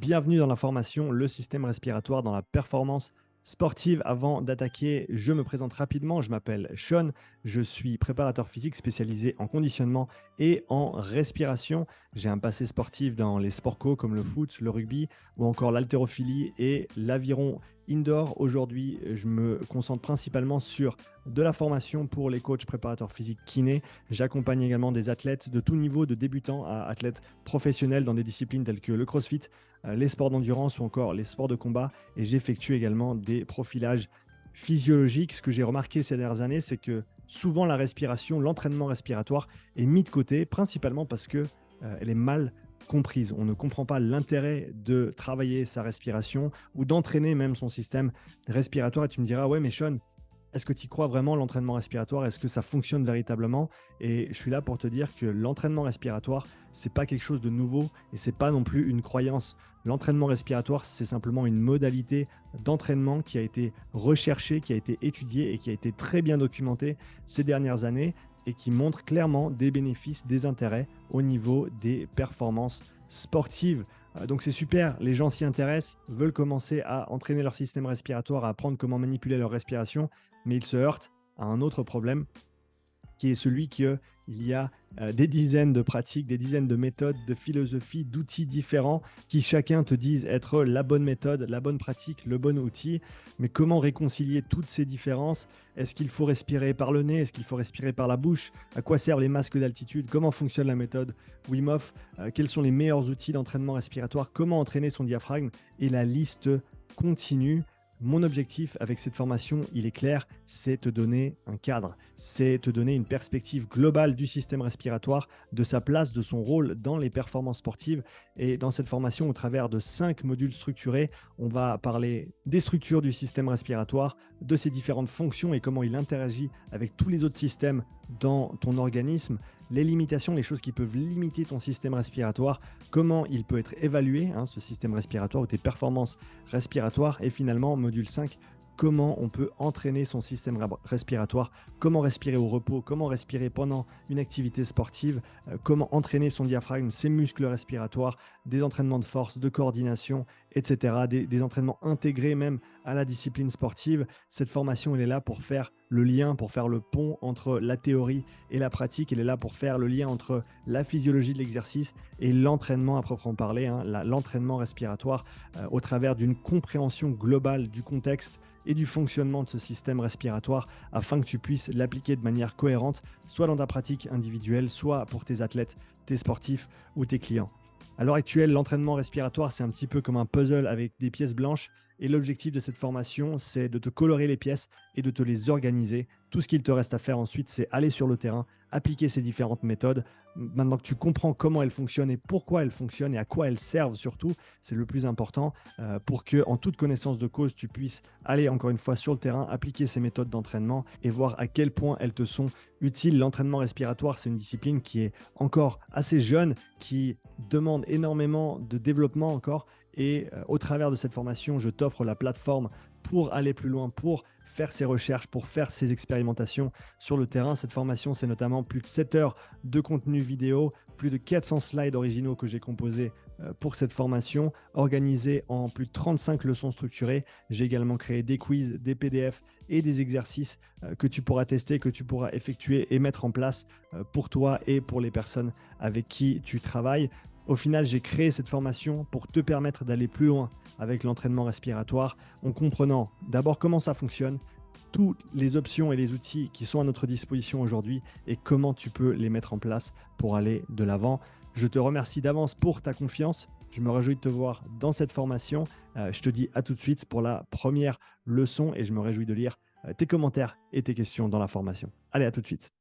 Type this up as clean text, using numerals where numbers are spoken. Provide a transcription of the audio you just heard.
Bienvenue dans la formation Le système respiratoire dans la performance sportive. Avant d'attaquer, je me présente rapidement. Je m'appelle Sean, je suis préparateur physique spécialisé en conditionnement et en respiration. J'ai un passé sportif dans les sports co comme le foot, le rugby ou encore l'haltérophilie et l'aviron indoor. Aujourd'hui, je me concentre principalement sur de la formation pour les coachs préparateurs physiques kinés. J'accompagne également des athlètes de tout niveau, de débutants à athlètes professionnels dans des disciplines telles que le crossfit, les sports d'endurance ou encore les sports de combat. Et j'effectue également des profilages physiologiques. Ce que j'ai remarqué ces dernières années, c'est que souvent la respiration, l'entraînement respiratoire est mis de côté, principalement parce que elle est mal comprise. On ne comprend pas l'intérêt de travailler sa respiration ou d'entraîner même son système respiratoire. Et tu me diras, ouais, mais Sean, est-ce que tu y crois vraiment l'entraînement respiratoire? Est-ce que ça fonctionne véritablement? Et je suis là pour te dire que l'entraînement respiratoire, c'est pas quelque chose de nouveau et c'est pas non plus une croyance. L'entraînement respiratoire, c'est simplement une modalité d'entraînement qui a été recherchée, qui a été étudiée et qui a été très bien documentée ces dernières années et qui montre clairement des bénéfices, des intérêts au niveau des performances sportives. Donc c'est super, les gens s'y intéressent, veulent commencer à entraîner leur système respiratoire, à apprendre comment manipuler leur respiration, mais ils se heurtent à un autre problème qui est celui qu'il y a des dizaines de pratiques, des dizaines de méthodes, de philosophies, d'outils différents qui chacun te disent être la bonne méthode, la bonne pratique, le bon outil. Mais comment réconcilier toutes ces différences? Est-ce qu'il faut respirer par le nez? Est-ce qu'il faut respirer par la bouche? À quoi servent les masques d'altitude? Comment fonctionne la méthode Wim Hof? Quels sont les meilleurs outils d'entraînement respiratoire? Comment entraîner son diaphragme? Et la liste continue. Mon objectif avec cette formation, il est clair, c'est te donner un cadre, c'est te donner une perspective globale du système respiratoire, de sa place, de son rôle dans les performances sportives. Et dans cette formation, au travers de 5 modules structurés, on va parler des structures du système respiratoire, de ses différentes fonctions et comment il interagit avec tous les autres systèmes dans ton organisme, les limitations, les choses qui peuvent limiter ton système respiratoire, comment il peut être évalué, ce système respiratoire ou tes performances respiratoires. Et finalement, module 5, comment on peut entraîner son système respiratoire, comment respirer au repos, comment respirer pendant une activité sportive, comment entraîner son diaphragme, ses muscles respiratoires, des entraînements de force, de coordination, etc., des entraînements intégrés même à la discipline sportive. Cette formation, elle est là pour faire le lien, pour faire le pont entre la théorie et la pratique. Elle est là pour faire le lien entre la physiologie de l'exercice et l'entraînement à proprement parler, l'entraînement respiratoire, au travers d'une compréhension globale du contexte et du fonctionnement de ce système respiratoire afin que tu puisses l'appliquer de manière cohérente, soit dans ta pratique individuelle, soit pour tes athlètes, tes sportifs ou tes clients. À l'heure actuelle, l'entraînement respiratoire, c'est un petit peu comme un puzzle avec des pièces blanches. Et l'objectif de cette formation, c'est de te colorer les pièces et de te les organiser. Tout ce qu'il te reste à faire ensuite, c'est aller sur le terrain, appliquer ces différentes méthodes. Maintenant que tu comprends comment elles fonctionnent et pourquoi elles fonctionnent et à quoi elles servent surtout, c'est le plus important pour que, en toute connaissance de cause, tu puisses aller encore une fois sur le terrain, appliquer ces méthodes d'entraînement et voir à quel point elles te sont utiles. L'entraînement respiratoire, c'est une discipline qui est encore assez jeune, qui demande énormément de développement encore. Et au travers de cette formation, je t'offre la plateforme pour aller plus loin, pour faire ces recherches, pour faire ces expérimentations sur le terrain. Cette formation, c'est notamment plus de 7 heures de contenu vidéo, plus de 400 slides originaux que j'ai composés pour cette formation, organisée en plus de 35 leçons structurées. J'ai également créé des quiz, des PDF et des exercices que tu pourras tester, que tu pourras effectuer et mettre en place pour toi et pour les personnes avec qui tu travailles. Au final, j'ai créé cette formation pour te permettre d'aller plus loin avec l'entraînement respiratoire en comprenant d'abord comment ça fonctionne, toutes les options et les outils qui sont à notre disposition aujourd'hui et comment tu peux les mettre en place pour aller de l'avant. Je te remercie d'avance pour ta confiance. Je me réjouis de te voir dans cette formation. Je te dis à tout de suite pour la première leçon et je me réjouis de lire tes commentaires et tes questions dans la formation. Allez, à tout de suite.